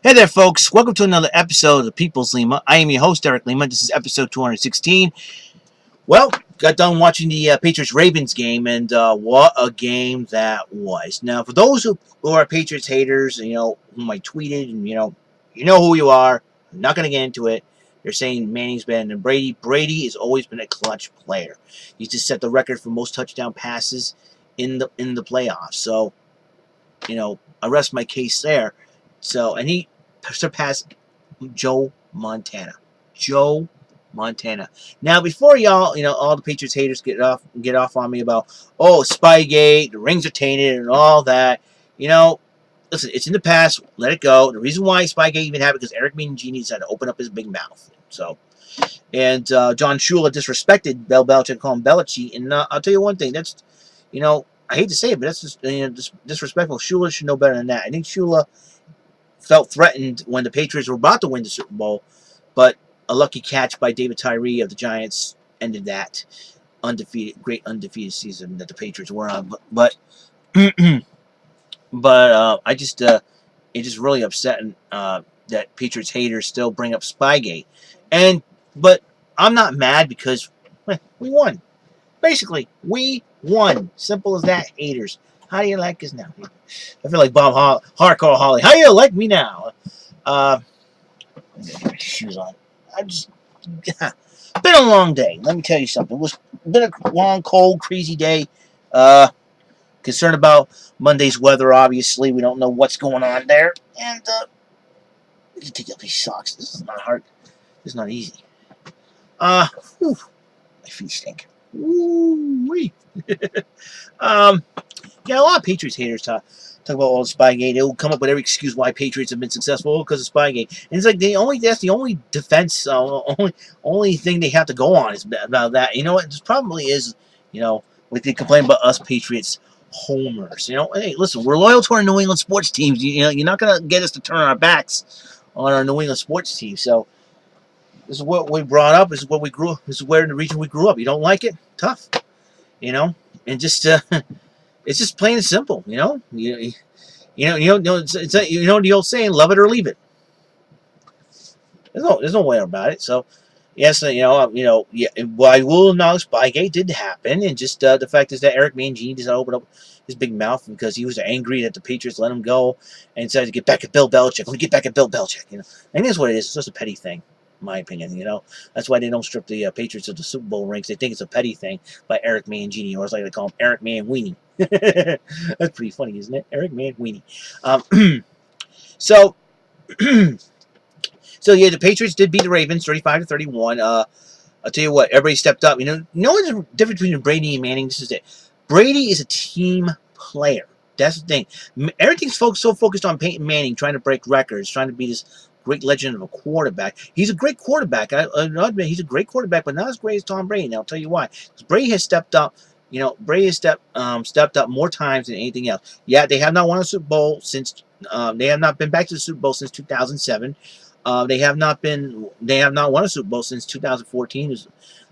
Hey there, folks. Welcome to another episode of the People's Lima. I am your host, Eric Lima. This is episode 216. Well, got done watching the Patriots-Ravens game, and what a game that was. Now, for those who are Patriots haters, whom I tweeted, and you know who you are. I'm not going to get into it. They're saying Manning's better than Brady. Brady has always been a clutch player. He's just set the record for most touchdown passes in the playoffs. So, I rest my case there. So, and he surpassed Joe Montana. Joe Montana. Now, before y'all, all the Patriots haters get off on me about, Spygate, the rings are tainted, and all that. Listen, it's in the past. Let it go. The reason why Spygate even happened because Eric Mangini decided to open up his big mouth. So, and John Shula disrespected Bill Belichick, called him Belichick. And I'll tell you one thing. That's, I hate to say it, but that's just disrespectful. Shula should know better than that. I think Shula felt threatened when the Patriots were about to win the Super Bowl, but a lucky catch by David Tyree of the Giants ended that great undefeated season that the Patriots were on. But I just it just really upsetting that Patriots haters still bring up Spygate, but I'm not mad because we won. Basically, we won. Simple as that, haters. How do you like us now? I feel like Bob Hardcore Holly. How do you like me now? Let me get my shoes on. Been a long day. Let me tell you something. It's been a long, cold, crazy day. Concerned about Monday's weather, obviously. We don't know what's going on there. And, we can take out these socks. This is not hard. This is not easy. My feet stink. Woo-wee. Yeah, a lot of Patriots haters talk about all the Spygate. They'll come up with every excuse why Patriots have been successful because of Spygate. And it's like that's the only defense, only thing they have to go on is about that. You know what? This probably is, like they complain about us Patriots homers. Hey, listen, we're loyal to our New England sports teams. You're not gonna get us to turn our backs on our New England sports team. So this is what we brought up. This is what we grew. This is where in the region we grew up. You don't like it? Tough. And just. It's just plain and simple, it's the old saying, love it or leave it. There's no way about it. So, yes, yeah. Well, I will acknowledge Spygate did happen, and just the fact is that Eric Mangini decided to open up his big mouth because he was angry that the Patriots let him go and decided to get back at Bill Belichick. Let me get back at Bill Belichick. I think that's what it is. It's just a petty thing. In my opinion, that's why they don't strip the Patriots of the Super Bowl rings. They think it's a petty thing by Eric Mangini, or as I like to call him, Eric Man Weenie. That's pretty funny, isn't it? Eric Man Weenie. So, yeah, the Patriots did beat the Ravens 35-31. I'll tell you what, everybody stepped up. What's the difference between Brady and Manning? This is it. Brady is a team player. That's the thing. Everything's so focused on Peyton Manning trying to break records, trying to be this great legend of a quarterback. He's a great quarterback. I admit he's a great quarterback, but not as great as Tom Brady. And I'll tell you why. Because Brady has stepped up. Brady has stepped up more times than anything else. Yeah, they have not won a Super Bowl since. They have not been back to the Super Bowl since 2007. They have not won a Super Bowl since 2014. There's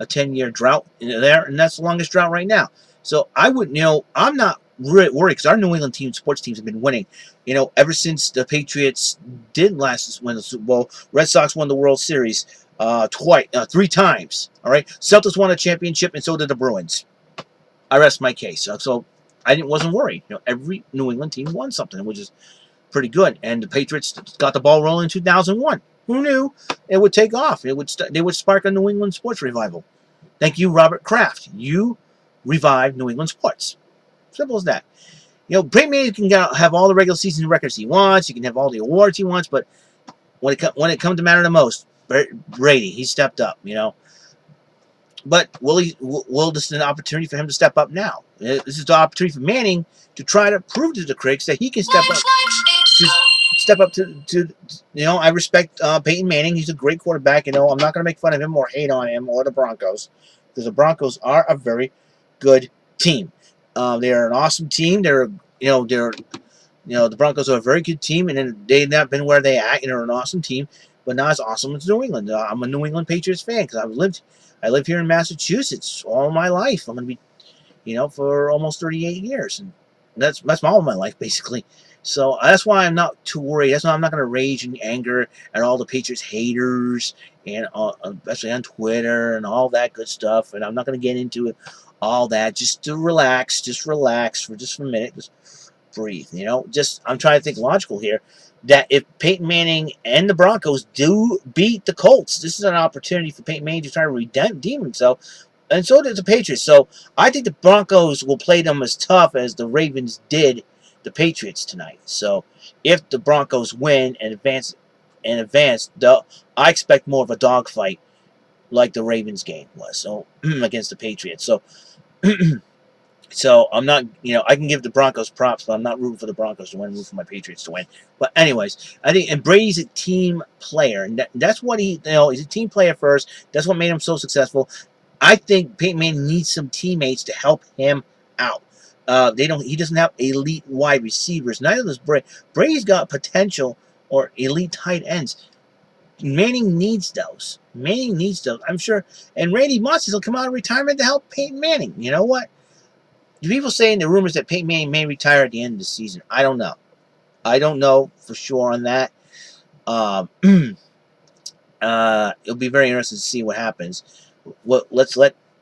a 10-year drought there, and that's the longest drought right now. So I would, I'm not worried because our New England sports teams have been winning. Ever since the Patriots did last win the Super Bowl, Red Sox won the World Series three times. All right, Celtics won a championship, and so did the Bruins. I rest my case. So I wasn't worried. Every New England team won something, which is pretty good. And the Patriots got the ball rolling in 2001. Who knew it would take off? They would spark a New England sports revival. Thank you, Robert Kraft. You revived New England sports. Simple as that. Peyton Manning can have all the regular season records he wants. He can have all the awards he wants. But when it comes to matter the most, Brady, he stepped up. But this is an opportunity for him to step up now. This is the opportunity for Manning to try to prove to the critics that he can step up. I respect Peyton Manning. He's a great quarterback. I'm not going to make fun of him or hate on him or the Broncos because the Broncos are a very good team. They are an awesome team. The Broncos are a very good team, and they've not been where they at, and they're an awesome team, but not as awesome as New England. I'm a New England Patriots fan because I live here in Massachusetts all my life. I'm going to be, for almost 38 years, and that's all of my life basically. So that's why I'm not too worried. That's why I'm not going to rage in anger at all the Patriots haters and especially on Twitter and all that good stuff. And I'm not going to get into it, all that. Just to relax for just a minute. Just breathe. Just I'm trying to think logical here. That if Peyton Manning and the Broncos do beat the Colts, this is an opportunity for Peyton Manning to try to redeem himself, and so does the Patriots. So I think the Broncos will play them as tough as the Ravens did the Patriots tonight. So if the Broncos win and advance, I expect more of a dogfight like the Ravens game was. So against the Patriots. So so I'm not, I can give the Broncos props, but I'm not rooting for the Broncos to win. I'm rooting for my Patriots to win. But anyways, I think, and Brady's a team player, and that's what he's a team player first. That's what made him so successful. I think Peyton Manning needs some teammates to help him out. He doesn't have elite wide receivers. Neither does Brady. Brady's got potential or elite tight ends. Manning needs those. I'm sure. And Randy Moss will come out of retirement to help Peyton Manning. You know what? People saying the rumors that Peyton Manning may retire at the end of the season. I don't know. I don't know for sure on that. It'll be very interesting to see what happens. Let's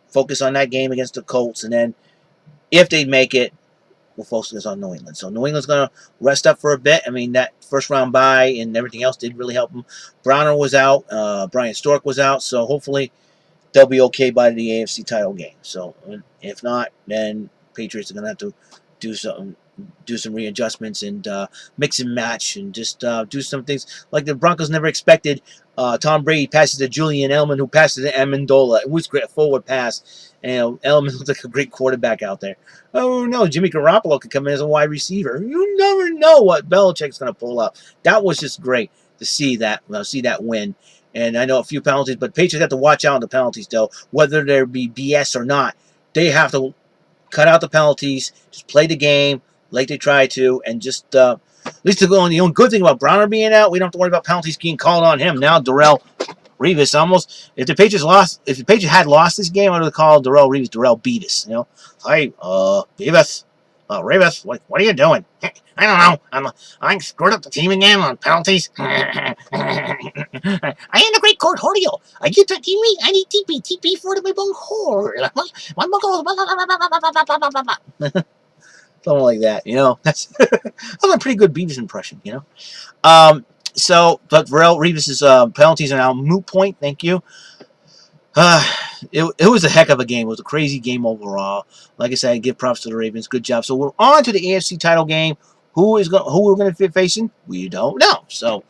focus on that game against the Colts, and then if they make it, we'll focus on New England. So New England's going to rest up for a bit. I mean, that first round bye and everything else did really help them. Browner was out. Brian Stork was out. So hopefully they'll be okay by the AFC title game. So if not, then Patriots are going to have to do some readjustments and mix and match and just do some things like the Broncos never expected. Tom Brady passes to Julian Edelman, who passes to Amendola. It was great, a forward pass, and Edelman looks like a great quarterback out there. Oh no, Jimmy Garoppolo could come in as a wide receiver. You never know what Belichick's going to pull up. That was just great to see that win. And I know a few penalties, but Patriots have to watch out on the penalties, though. Whether there be BS or not, they have to cut out the penalties, just play the game like they try to, and just at least to go on. The only good thing about Browner being out, we don't have to worry about penalties being called on him. Now Darrelle Revis almost, if the Patriots had lost this game, I would have called Darrelle Revis Darrelle Beavis. Hey, Beavis, Revis, what are you doing? I don't know. I screwed up the team again on penalties. I am the great Cornholio. I get to TV. I need TP for the bong hole. Something like that. That's a pretty good Beavis impression. But Darrelle Revis's penalties are now moot point. Thank you. It was a heck of a game. It was a crazy game overall. Like I said, I give props to the Ravens. Good job. So we're on to the AFC title game. Who we're going to be facing? We don't know. So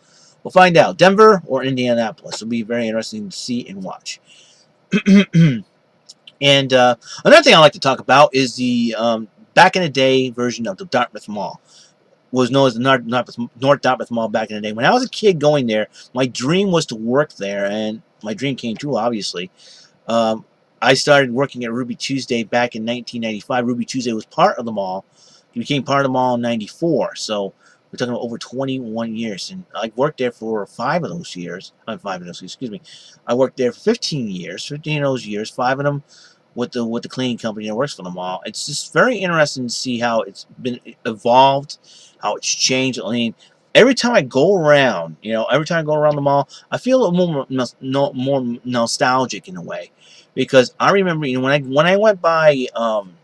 we'll find out. Denver or Indianapolis. It'll be very interesting to see and watch. And another thing I like to talk about is the back in the day version of the Dartmouth Mall. Was known as the North Dartmouth Mall back in the day. When I was a kid going there, my dream was to work there, and my dream came true, obviously. I started working at Ruby Tuesday back in 1995. Ruby Tuesday was part of the mall. It became part of the mall in 94. So we're talking about over 21 years. And I worked there for 5 of those years. I worked there for 15 years. 15 of those years, 5 of them with the cleaning company that works for the mall. It's just very interesting to see how it's been evolved, how it's changed. I mean, every time I go around, the mall, I feel a little more nostalgic in a way, because I remember, when I went by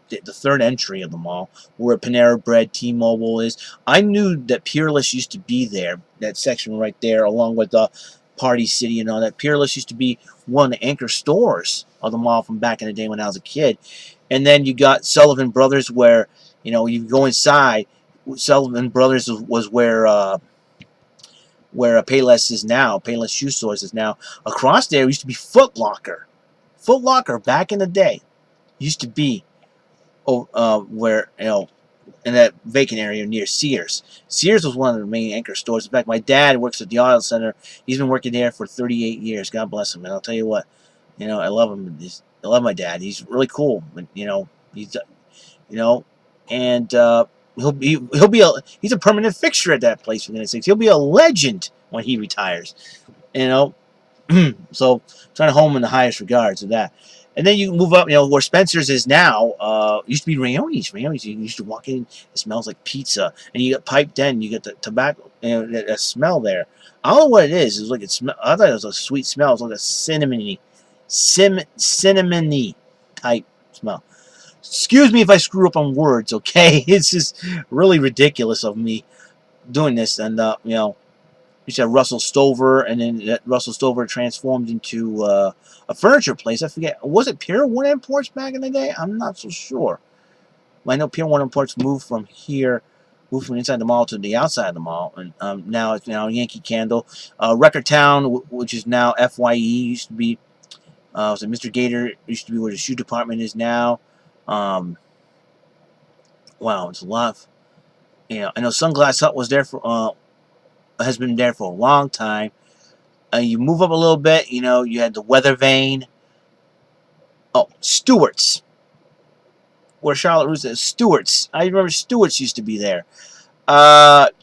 the third entry of the mall, where Panera Bread, T-Mobile is, I knew that Peerless used to be there, that section right there, along with the Party City and all that. Peerless used to be one of the anchor stores of the mall from back in the day when I was a kid. And then you got Sullivan Brothers, where, you go inside. Sullivan Brothers was where Payless is now. Payless Shoe Stores is now. Across there used to be Foot Locker. Foot Locker back in the day used to be where, in that vacant area near Sears. Sears was one of the main anchor stores. In fact, my dad works at the auto center. He's been working there for 38 years. God bless him. And I'll tell you what, I love him. I love my dad. He's really cool. But, he's, and he's a permanent fixture at that place for goodness sakes. He'll be a legend when he retires. So trying to hold him in the highest regards of that. And then you move up, where Spencer's is now. Used to be Rayone's. Rayone's, you used to walk in, it smells like pizza, and you get piped in. You get the tobacco, that smell there. I don't know what it is. It's like I thought it was a sweet smell. It's like a cinnamony type smell. Excuse me if I screw up on words. Okay, it's just really ridiculous of me doing this, and you said Russell Stover, and then that Russell Stover transformed into a furniture place. I forget. Was it Pier 1 Imports back in the day? I'm not so sure. I know Pier 1 Imports moved from inside the mall to the outside of the mall, and now it's Yankee Candle. Record Town, which is now FYE, used to be. So Mr. Gator used to be where the shoe department is now. Wow, it's a lot. I know Sunglass Hut was there has been there for a long time. You move up a little bit, you had the Weather Vane. Oh, Stewart's. Where Charlotte Russe is. Stewart's. I remember Stewart's used to be there.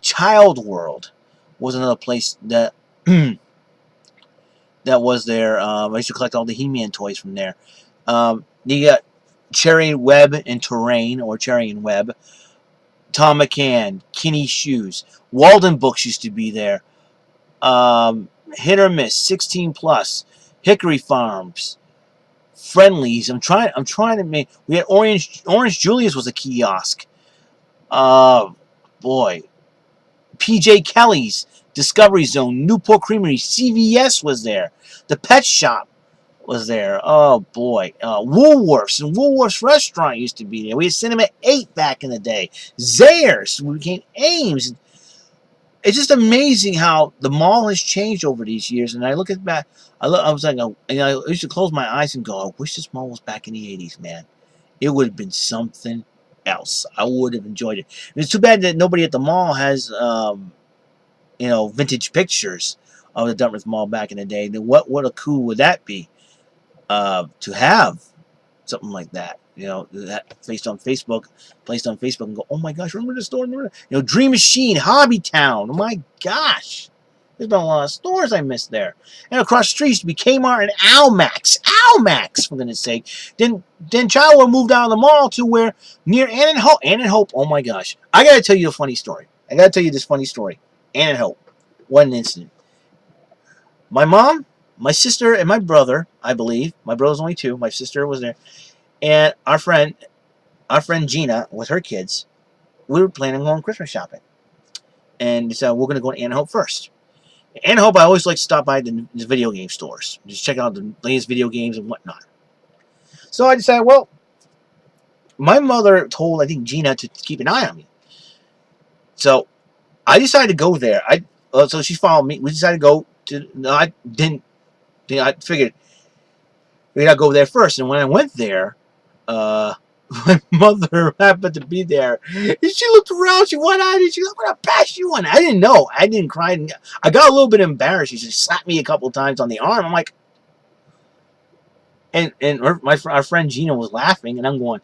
Child World was another place that that was there. I used to collect all the He-Man toys from there. You got Cherry Webb and Terrain, or Cherry and Webb. Tom McCann, Kinney Shoes. Walden Books used to be there. Hit or Miss, 16 Plus, Hickory Farms, Friendlies. I'm trying to make. We had Orange Julius was a kiosk. Boy, PJ Kelly's, Discovery Zone, Newport Creamery, CVS was there. The Pet Shop was there. Oh boy, Woolworths and Woolworths Restaurant used to be there. We had Cinema 8 back in the day. Zayre's, we became Ames. It's just amazing how the mall has changed over these years. And I look at back, I was like, I used to close my eyes and go, I wish this mall was back in the 80s, man. It would have been something else. I would have enjoyed it. And it's too bad that nobody at the mall has, vintage pictures of the Dartmouth Mall back in the day. Then what a coup would that be, to have something like that? That placed on Facebook, and go, oh my gosh, remember the store? Dream Machine, Hobby Town. Oh my gosh, there's been a lot of stores I missed there. And across the street used to be Kmart and Almax, for goodness sake. Then Child moved out of the mall to where near Ann and Hope. Oh my gosh, I gotta tell you a funny story. I gotta tell you this funny story. Ann and Hope. What an incident. My mom, my sister, and my brother. I believe my brother's only 2. My sister was there. And our friend Gina, with her kids, we were planning on going Christmas shopping. And so we're going to go to Ann Hope first. Ann Hope, I always like to stop by the video game stores. Just check out the latest video games and whatnot. So I decided, well, my mother told, I think, Gina to keep an eye on me. So I decided to go there. So she followed me. We decided to go to, no, I didn't, I figured we gotta go there first. And when I went there, my mother happened to be there. And she looked around, she went out, and she goes, I'm gonna pass you one. I didn't know. I didn't cry. I got a little bit embarrassed. She just slapped me a couple times on the arm. I'm like, and our friend Gina was laughing, and I'm going,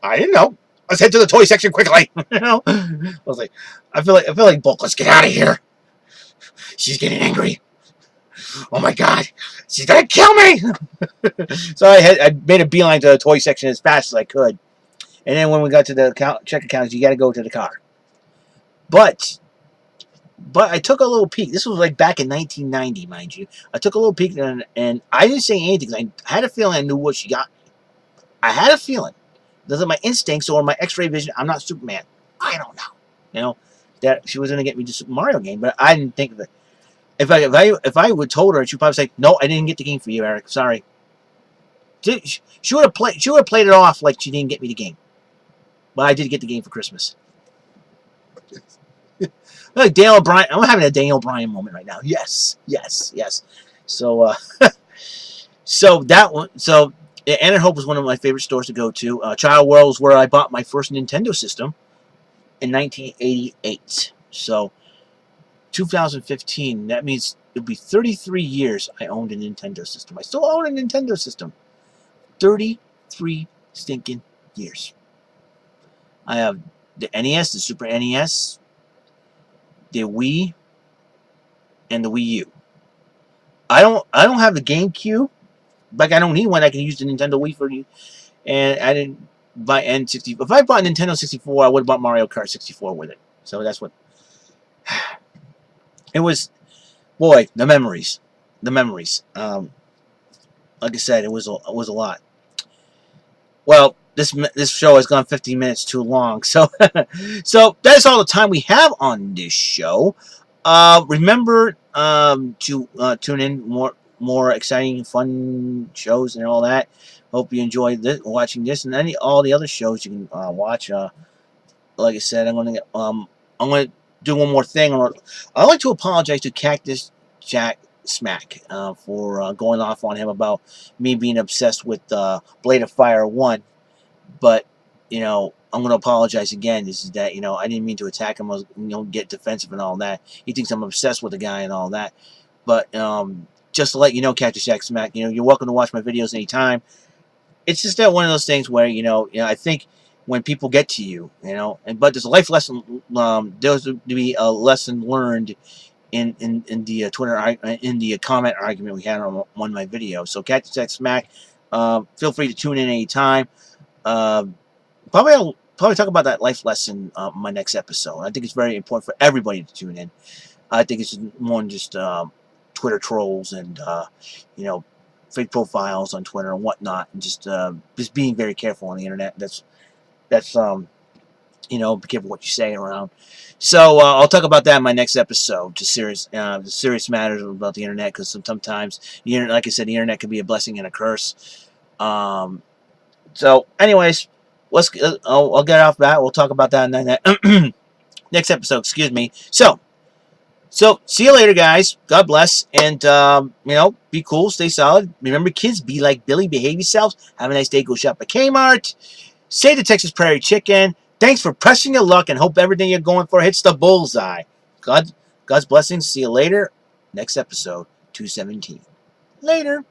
I didn't know. Let's head to the toy section quickly. I was like, I feel like Bulk, let's get out of here. She's getting angry. Oh my god, she's gonna kill me. So I made a beeline to the toy section as fast as I could. And then when we got to the check accounts, you got to go to the car. But I took a little peek. This was like back in 1990, mind you. I took a little peek, and I didn't say anything. I had a feeling I knew what she got. I had a feeling. Those are my instincts or my X-ray vision. I'm not Superman. I don't know. That she was going to get me the Super Mario game, but I didn't think of it. If I would told her, she'd probably say, "No, I didn't get the game for you, Eric. Sorry." She would have played it off like she didn't get me the game, but I did get the game for Christmas. Like Daniel O'Brien, I'm having a Daniel O'Brien moment right now. Yes. So, so that one, Ann and Hope was one of my favorite stores to go to. Child World was where I bought my first Nintendo system in 1988. So, 2015. That means it'll be 33 years I owned a Nintendo system. I still own a Nintendo system. 33 stinking years. I have the NES, the Super NES, the Wii, and the Wii U. I don't have the GameCube, like I don't need one. I can use the Nintendo Wii for you. And I didn't buy N64. If I bought Nintendo 64, I would have bought Mario Kart 64 with it. So that's what it was. Boy, the memories, the memories. Like I said, it was a lot. Well, this show has gone 15 minutes too long, so so that's all the time we have on this show. Remember to tune in more exciting, fun shows and all that. Hope you enjoyed watching this and all the other shows you can watch. Like I said, I'm gonna do one more thing. I'd like to apologize to Cactus Jack Smack for going off on him about me being obsessed with Blade of Fire 1. But, I'm going to apologize again. This is that, I didn't mean to attack him. I was, get defensive and all that. He thinks I'm obsessed with the guy and all that. But just to let you know, Cactus Jack Smack, you're welcome to watch my videos anytime. It's just that one of those things where, I think when people get to you, but there's a life lesson, there's to be a lesson learned in the Twitter, in the comment argument we had on one of my videos. So Cactus Jack Smack, feel free to tune in anytime. I'll probably talk about that life lesson my next episode. I think it's very important for everybody to tune in. I think it's more than just Twitter trolls and fake profiles on Twitter and whatnot, and just being very careful on the internet. That's be careful what you say around. So I'll talk about that in my next episode. Just serious matters about the internet, because sometimes the internet, like I said, the internet can be a blessing and a curse. So, anyways, I'll get off that. We'll talk about that in the next episode. Excuse me. So see you later, guys. God bless, and be cool, stay solid. Remember, kids, be like Billy, behave yourselves. Have a nice day. Go shop at Kmart. Say the Texas Prairie Chicken. Thanks for pressing your luck, and hope everything you're going for hits the bullseye. God's blessings. See you later. Next episode, 217. Later.